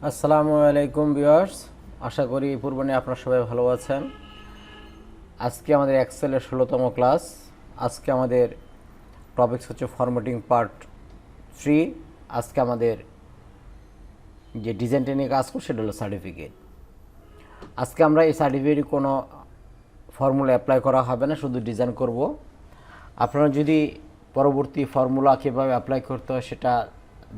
আসসালামু আলাইকুম ভিউয়ার্স, আশা করি পূর্বনে আপনারা সবাই ভালো আছেন। আজকে আমাদের এক্সেলের 16তম ক্লাস। আজকে আমাদের টপিকস হচ্ছে ফরম্যাটিং পার্ট 3। আজকে আমাদের যে ডিজাইনটা নিয়ে কাজ করছে সেটা হলো সার্টিফিকেট। আজকে আমরা এই সার্টিফিকেটে কোনো ফর্মুলা অ্যাপ্লাই করা হবে না, শুধু ডিজাইন করব। আপনারা যদি পরবর্তী ফর্মুলা কীভাবে অ্যাপ্লাই করতে হয় সেটা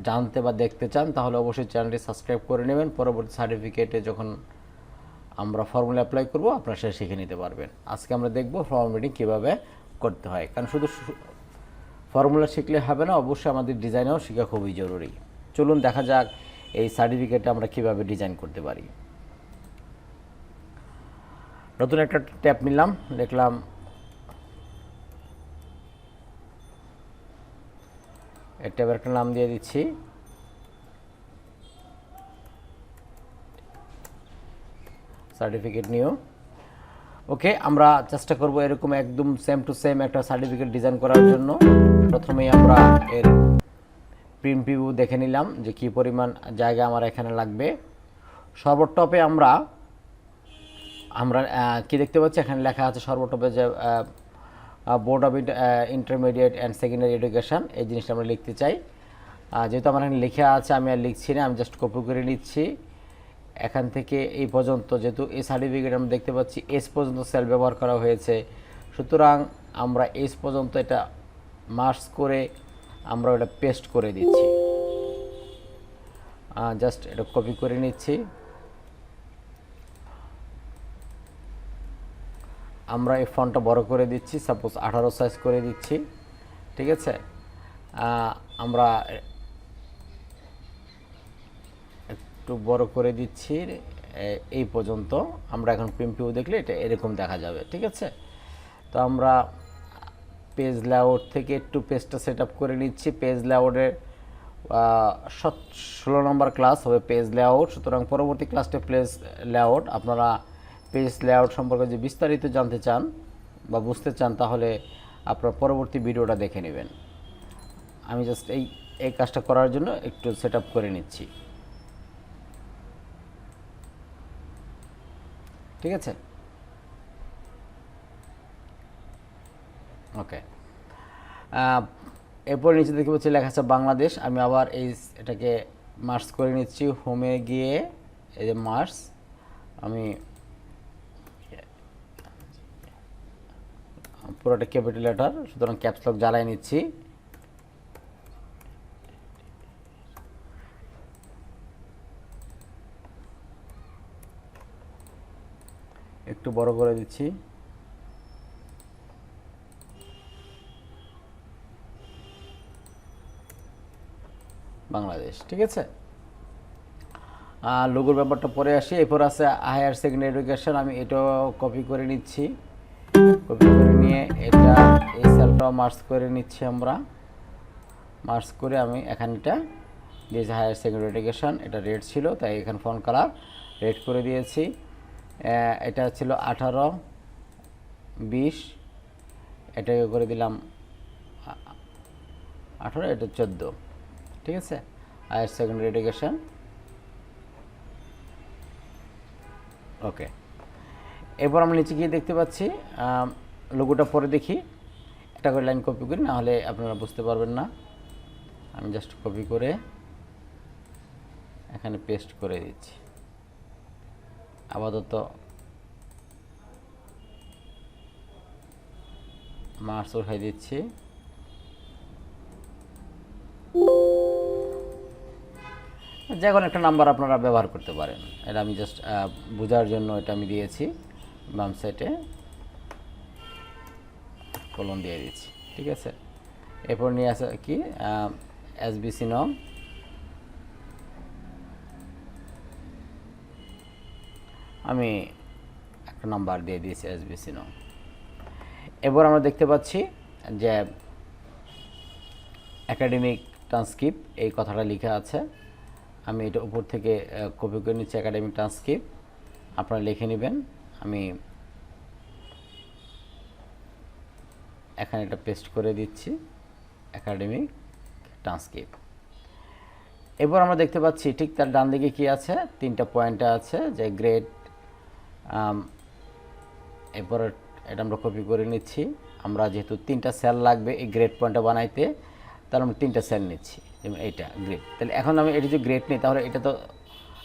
জানতে বা দেখতে চান তাহলে অবশ্যই চ্যানেলটি সাবস্ক্রাইব করে নেবেন। পরবর্তী সার্টিফিকেটে যখন আমরা ফর্মুলা অ্যাপ্লাই করব আপনারা সেটা শিখে নিতে পারবেন। আজকে আমরা দেখব ফর্মুলাটি কীভাবে করতে হয়, কারণ শুধু ফর্মুলা শিখলে হবে না, অবশ্যই আমাদের ডিজাইনও শেখা খুবই জরুরি। চলুন দেখা যাক এই সার্টিফিকেটে আমরা কীভাবে ডিজাইন করতে পারি। নতুন একটা ট্যাব নিলাম, দেখলাম এই ট্যাবের একটা নাম দিয়ে দিচ্ছি সার্টিফিকেট নিউ। ওকে, আমরা চেষ্টা করব এরকম একদম সেম টু সেম একটা সার্টিফিকেট ডিজাইন করার জন্য। প্রথমেই আমরা এর প্রিন্ট ভিউ দেখে নিলাম যে কি পরিমাণ জায়গা আমার এখানে লাগবে। সর্বটপে আমরা কি দেখতে পাচ্ছি, এখানে লেখা আছে সর্বটপে যে board of intermediate and secondary education, এই জিনিসটা আমরা লিখতে চাই। যেহেতু আমার এখানে লেখা আছে আমি আর লিখছি না, আমি জাস্ট কপি করে নিচ্ছি। এখান থেকে এই পর্যন্ত, যেহেতু এই সার্টিফিকেট আমরা দেখতে পাচ্ছি এস পর্যন্ত সেল ব্যবহার করা হয়েছে, সুতরাং আমরা এস পর্যন্ত এটা মার্জ করে আমরা এটা পেস্ট করে দিচ্ছি। জাস্ট এটা কপি করে নিচ্ছি। আমরা এই ফন্টটা বড় করে দিচ্ছি, সাপোজ 18 সাইজ করে দিচ্ছি, ঠিক আছে। আমরা একটু বড় করে দিচ্ছি এই পর্যন্ত। আমরা এখন প্রিভিউ দেখলে এটা এরকম দেখা যাবে, ঠিক আছে। তো আমরা পেজ লেআউট থেকে একটু পেজটা সেট আপ করে নিচ্ছি। পেজ লেআউটের 16 নম্বর ক্লাস হবে পেজ লেআউট, সুতরাং পরবর্তী ক্লাসটা পেজ লেআউট। আপনারা পেজ লেআউট সম্পর্কে যে বিস্তারিত জানতে চান বা বুঝতে চান তাহলে আপনার পরবর্তী ভিডিওটা দেখে নেবেন। আমি জাস্ট এই কাজটা করার জন্য একটু সেট আপ করে নিচ্ছি, ঠিক আছে। ওকে, এরপর নিচে দেখতে পাচ্ছি লেখা আছে বাংলাদেশ। আমি আবার এটাকে মার্জ করে নিচ্ছি। হোমে গিয়ে এই যে মার্জ, আমি পুরোটা ক্যাপিটাল লেটার, সুতরাং ক্যাপস লক জ্বালাই নিচ্ছি। একটু বড় করে দিচ্ছি। বাংলাদেশ, ঠিক আছে। লোগোর ব্যাপারটা পরে আসি। এরপর আছে হায়ার সেকেন্ডারি এডুকেশন, আমি এটাও কপি করে নিচ্ছি। কপি করে নিয়ে এটা এই সেলটাও মার্জ করে নিচ্ছি। আমরা মার্জ করে আমি এখানে এটা দিয়েছি হায়ার সেকেন্ডারি এডুকেশন। এটা রেড ছিল তাই এখানে ফন্ট কালার রেড করে দিয়েছি। এটা ছিল 18, 20, এটাকে করে দিলাম 18, এটা 14, ঠিক আছে। হায়ার সেকেন্ডারি এডুকেশন, ওকে। এরপর আমরা নিচে গিয়ে দেখতে পাচ্ছি লোগোটা পরে দেখি, একটা করে লাইন কপি করি, না হলে আপনারা বুঝতে পারবেন না। আমি জাস্ট কপি করে এখানে পেস্ট করে দিচ্ছি। আপাতত মার্কস উঠাই দিচ্ছি। যে কোনো একটা নাম্বার আপনারা ব্যবহার করতে পারেন, এটা আমি জাস্ট বোঝার জন্য এটা আমি দিয়েছি। বাম সাইডে কলম দিয়ে দিচ্ছি, ঠিক আছে। এরপর নিয়ে আসা কি এসবিসি নং, আমি একটা নাম্বার দিয়ে দিয়েছি এসবিসি নং। এরপর আমরা দেখতে পাচ্ছি যে একাডেমিক ট্রান্সক্রিপ্ট এই কথাটা লেখা আছে। আমি এটা উপর থেকে কপি করে নিচ্ছি, একাডেমিক ট্রান্সক্রিপ্ট, আপনারা লিখে নেবেন। আমি এখানে এটা পেস্ট করে দিচ্ছি, একাডেমিক ট্রান্সক্রিপ্ট। এবার আমরা দেখতে পাচ্ছি ঠিক তার ডান দিকে কি আছে, 3টা পয়েন্ট আছে যে গ্রেড। এরপর এটা আমরা কপি করে নিচ্ছি। আমরা যেহেতু 3টা সেল লাগবে এই গ্রেড পয়েন্টটা বানাইতে, তাহলে আমরা 3টা সেল নিচ্ছি, যেমন এইটা গ্রেড। তাহলে এখন আমি এটি যে গ্রেড নিই, তাহলে এটা তো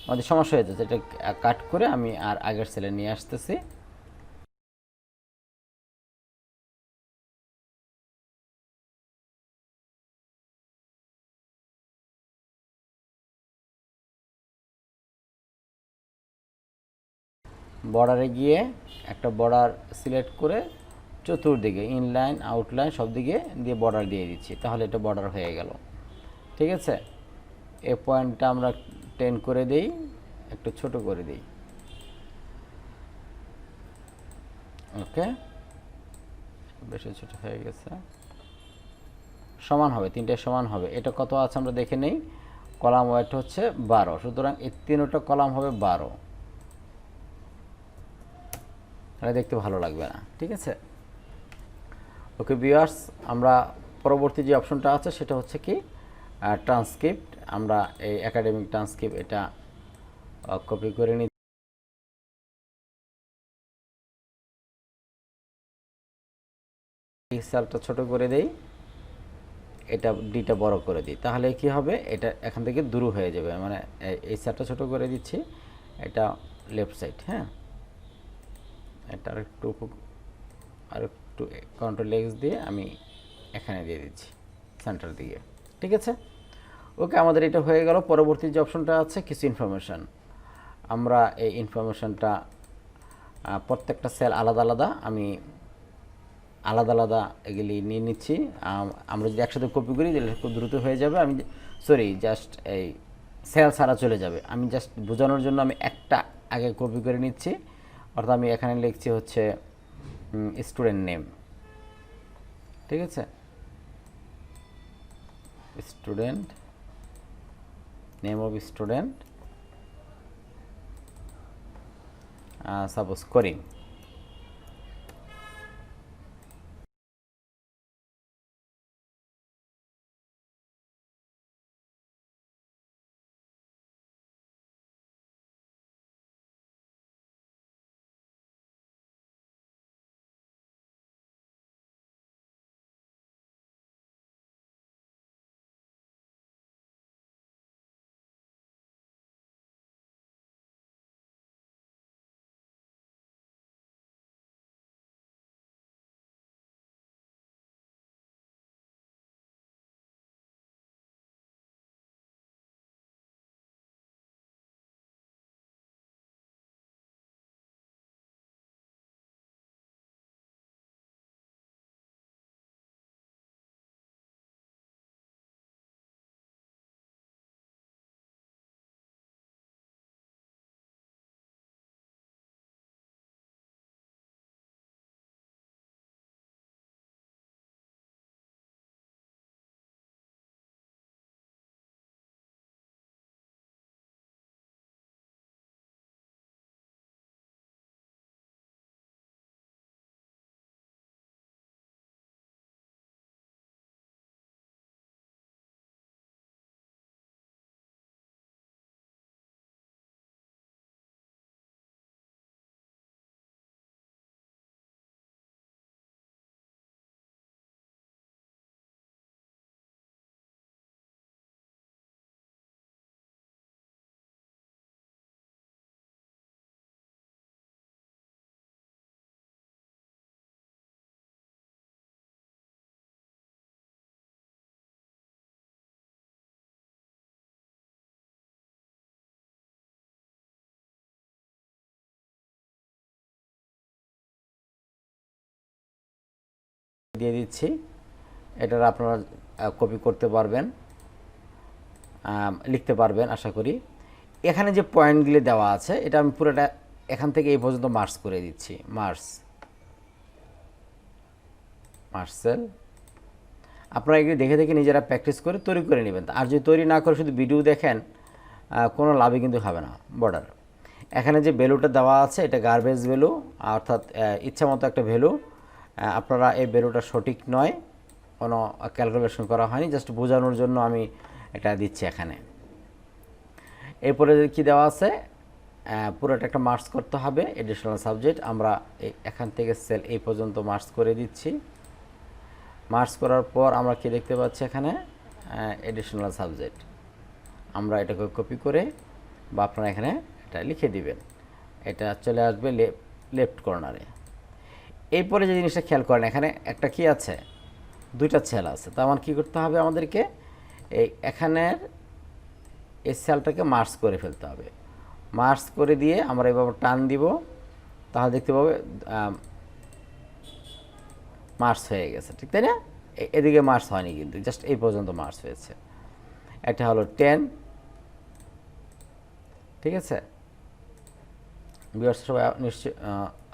আমাদের সমস্যা হয়ে যাচ্ছে। এটা কাট করে আমি আর আগের সেলে নিয়ে আসতেছি। বর্ডারে গিয়ে একটা বর্ডার সিলেক্ট করে চতুর্দিকে ইনলাইন আউটলাইন সব দিকে দিয়ে বর্ডার দিয়ে দিচ্ছি, তাহলে এটা বর্ডার হয়ে গেল। ঠিক আছে, এই পয়েন্টটা আমরা 10 করে দিই, একটু ছোট করে দিই। ওকে, বেশি ছোট হয়ে গেছে। সমান হবে, 3টাই সমান হবে। এটা কত আছে আমরা দেখে নেই। কলাম ওয়েট হচ্ছে 12, সুতরাং এই 3টা কলাম হবে 12। এটা দেখতে ভালো লাগবে না, ঠিক আছে। ওকে ভিউয়ার্স, আমরা পরবর্তী যে অপশনটা আছে সেটা হচ্ছে কি ট্রান্সক্রিপ্ট। আমরা এই একাডেমিক ট্রান্সক্রিপ্ট এটা কপি করে নিই, সেলটা ছোট করে দেই, এটা ডিটা বড় করে দিই, তাহলে কি হবে, এটা এখান থেকে দূর হয়ে যাবে। মানে এই সেলটা ছোট করে দিচ্ছি, এটা লেফট সাইড। হ্যাঁ, এটা আরেকটু কন্ট্রোল এক্স দিয়ে আমি এখানে দিয়ে দিচ্ছি সেন্টার দিকে। ঠিক আছে, ওকে, আমাদের এটা হয়ে গেল। পরবর্তী যে অপশনটা আছে কিছু ইনফরমেশন, আমরা এই ইনফরমেশনটা প্রত্যেকটা সেল আলাদা আলাদা আমি আলাদা আলাদা এগুলি নিয়ে নিচ্ছি। আমরা যদি একসাথে কপি করি তাহলে খুব দ্রুত হয়ে যাবে। আমি সরি, জাস্ট এই সেল ছাড়া চলে যাবে। আমি জাস্ট বোঝানোর জন্য আমি একটা আগে কপি করে নিচ্ছি, অর্থাৎ আমি এখানে লিখছি হচ্ছে স্টুডেন্ট নেম। ঠিক আছে, student name of student suppose Karim. দিয়ে দিচ্ছি, এটার আপনারা কপি করতে পারবেন, লিখতে পারবেন আশা করি। এখানে যে পয়েন্টগুলি দেওয়া আছে এটা আমি পুরোটা এখান থেকে এই পর্যন্ত মার্কস করে দিচ্ছি। মার্সেল আপনারা এগুলি দেখে দেখে নিজেরা প্র্যাকটিস করে তৈরি করে নেবেন। আর যদি তৈরি না করে শুধু ভিডিও দেখেন কোনো লাভই কিন্তু হবে না। বর্ডার এখানে যে ভ্যালুটা দেওয়া আছে এটা গার্বেজ ভ্যালু, অর্থাৎ ইচ্ছা মতো একটা ভ্যালু। আপনারা এই ভ্যালুটা সঠিক নয়, কোনো ক্যালকুলেশন করা হয়নি, জাস্ট বোঝানোর জন্য আমি এটা দিচ্ছি এখানে। এরপরে কি দেওয়া আছে, পুরোটা একটা মার্কস করতে হবে এডিশনাল সাবজেক্ট। আমরা এখান থেকে সেল এই পর্যন্ত মার্কস করে দিচ্ছি। মার্কস করার পর আমরা কি দেখতে পাচ্ছি এখানে এডিশনাল সাবজেক্ট। আমরা এটাকে কপি করে বা আপনারা এখানে এটা লিখে দিবেন, এটা চলে আসবে লেফট কর্নারে। এরপরে যে জিনিসটা খেয়াল করেন, এখানে একটা কি আছে, দুইটা সেল আছে। তার মানে কী করতে হবে আমাদেরকে, এখানের এই সেলটাকে মার্কস করে ফেলতে হবে। মার্কস করে দিয়ে আমরা এভাবে টান দিব, তাহলে দেখতে পাবে মার্কস হয়ে গেছে, ঠিক তাই না? এদিকে মার্কস হয়নি, কিন্তু জাস্ট এই পর্যন্ত মার্কস হয়েছে। এটা হলো 10, ঠিক আছে? ভিউয়ার্স সবাই নিশ্চয়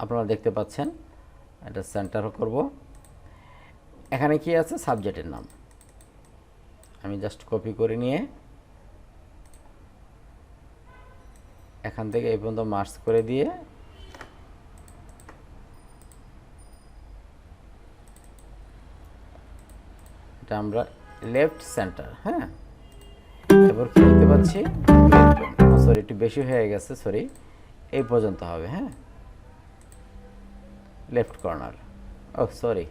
আপনারা দেখতে পাচ্ছেন। এটা সেন্টারও করব। এখানে কি আছে, সাবজেক্টের নাম। আমি জাস্ট কপি করে নিয়ে এখান থেকে এই পর্যন্ত মার্কস করে দিয়ে এটা আমরা লেফট সেন্টার, হ্যাঁ। এবার কি দেখতে পাচ্ছি, সরি একটু বেশি হয়ে গেছে, সরি, এই পর্যন্ত হবে, হ্যাঁ, লেফট কর্নার। ও সরি,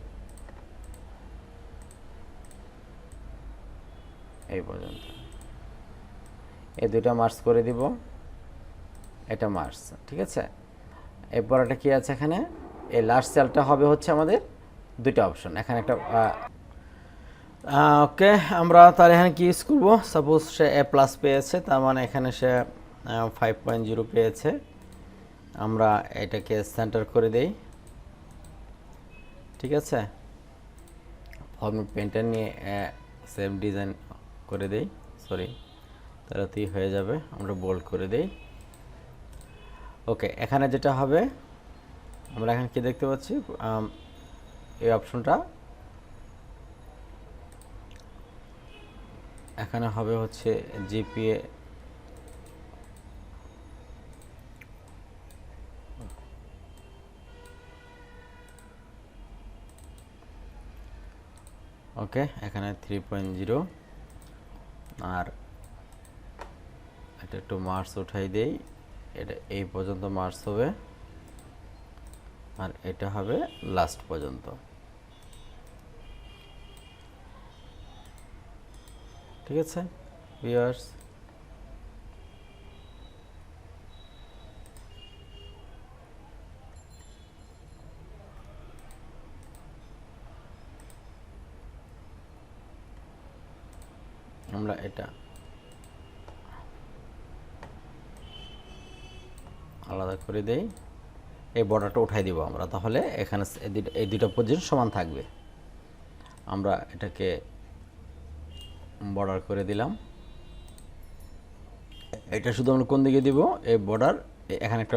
এই পর্যন্ত। এই দুটো মার্কস করে দিব, এটা মার্কস, ঠিক আছে? এরপর এটা কি আছে এখানে, এই লাস্ট সেলটা হবে হচ্ছে আমাদের দুইটা অপশন। এখানে একটা ওকে, আমরা তাহলে এখানে কি ইউজ করবো, সাপোজ সে A+ পেয়েছে, তার মানে এখানে সে 5.0 পেয়েছে। আমরা এটাকে সেন্টার করে দেই, ঠিক আছে? ফর্মেট পেন্টার নিয়ে সেম ডিজাইন করে দেই, সরি, তাহলেই হয়ে যাবে। আমরা বোল্ড করে দেই। ওকে, এখানে যেটা হবে, আমরা এখানে কি দেখতে পাচ্ছি, এই অপশনটা এখানে হবে হচ্ছে জিপিএ, ওকে, এখানে 3.0, আর এটা একটু মার্কস উঠাই দেই, এটা এই পর্যন্ত মার্কস হবে, আর এটা হবে লাস্ট পর্যন্ত, ঠিক আছে ভিউয়ার্স? আমরা এটা আলাদা করে দেই, এই বর্ডারটা উঠাই দিব আমরা, তাহলে এখানে এই দুটো পজিশন সমান থাকবে। আমরা এটাকে বর্ডার করে দিলাম। এটা শুধু আমরা কোন দিকে দিব, এই বর্ডার এখানে একটা,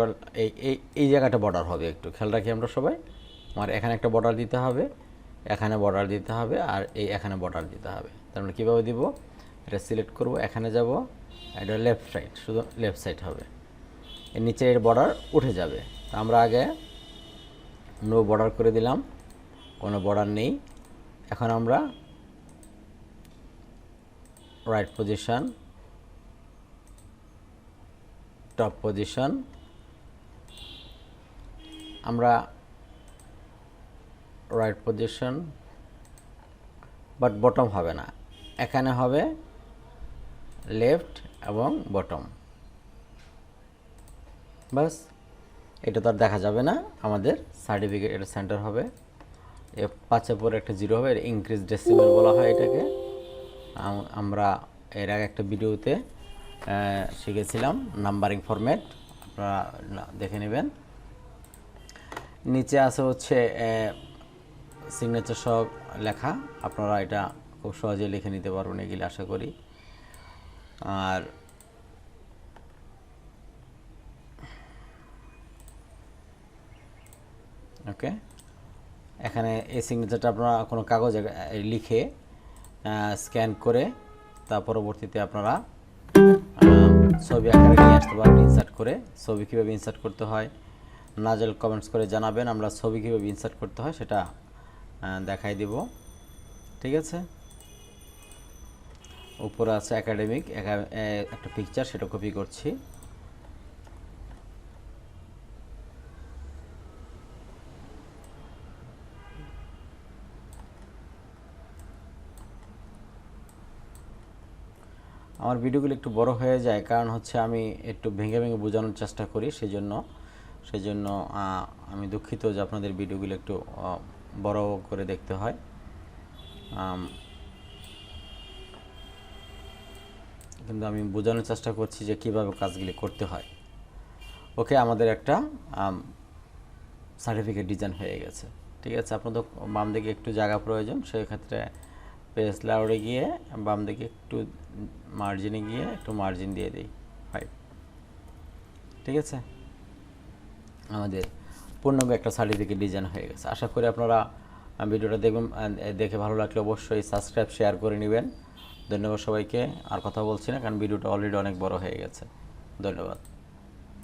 এই জায়গাটা বর্ডার হবে, একটু খেয়াল রাখি আমরা সবাই। আমার এখানে একটা বর্ডার দিতে হবে, এখানে বর্ডার দিতে হবে, আর এখানে বর্ডার দিতে হবে। তার মানে কীভাবে দিব, এটা সিলেক্ট করব, এখানে যাব, এটা লেফট সাইড, শুধু লেফট সাইড হবে, এর নিচে এর বর্ডার উঠে যাবে। আমরা আগে নো বর্ডার করে দিলাম, কোনো বর্ডার নেই। এখন আমরা রাইট পজিশন, টপ পজিশন, আমরা রাইট পজিশন, বাট বটম হবে না, এখানে হবে লেফট এবং বটম, বাস। এটা তো আর দেখা যাবে না, আমাদের সার্টিফিকেট এটা সেন্টার হবে। 5-এর পরে একটা 0 হবে, এটা ইনক্রিজ ডেসিমেল বলা হয় এটাকে। আমরা এর আগে একটা ভিডিওতে শিখেছিলাম নাম্বারিং ফরম্যাট, আপনারা দেখে নেবেন। নিচে আছে হচ্ছে সিগনেচার সহ লেখা, আপনারা এটা খুব সহজে লিখে নিতে পারবেন এগুলি, আশা করি। আর ওকে, এখানে এই সিগনেচারটা আপনারা কোনো কাগজে লিখে স্ক্যান করে তার পরবর্তীতে আপনারা ছবি আকারে নিয়ে আসতে পারবেন, ইনসার্ট করে। ছবি কীভাবে ইনসার্ট করতে হয় নাজেল কমেন্টস করে জানাবেন, আমরা ছবি কীভাবে ইনসার্ট করতে হয় সেটা দেখাই দেব, ঠিক আছে? উপরে আছে একাডেমিক একটা পিকচার, সেটা কপি করছি। আমার ভিডিওগুলো একটু বড় হয়ে যায়, কারণ হচ্ছে আমি একটু ভেঙে ভেঙে বোঝানোর চেষ্টা করি, সেজন্য আমি দুঃখিত যে আপনাদের ভিডিওগুলো একটু বড় করে দেখতে হয়। কিন্তু আমি বোঝানোর চেষ্টা করছি যে কীভাবে কাজগুলি করতে হয়। ওকে, আমাদের একটা সার্টিফিকেট ডিজাইন হয়ে গেছে। ঠিক আছে, আপনাদের বাম দিকে একটু জায়গা প্রয়োজন, সেক্ষেত্রে পেজ লেআউটে গিয়ে বাম দিকে একটু মার্জিনে গিয়ে একটু মার্জিন দিয়ে দিই 5। ঠিক আছে, আমাদের পূর্ণাঙ্গ একটা সার্টিফিকেট ডিজাইন হয়ে গেছে। আশা করি আপনারা ভিডিওটা দেখবেন, দেখে ভালো লাগলে অবশ্যই সাবস্ক্রাইব শেয়ার করে নেবেন। ধন্যবাদ সবাইকে। আর কথা বলছি না, কারণ ভিডিওটা অলরেডি অনেক বড় হয়ে গেছে। ধন্যবাদ।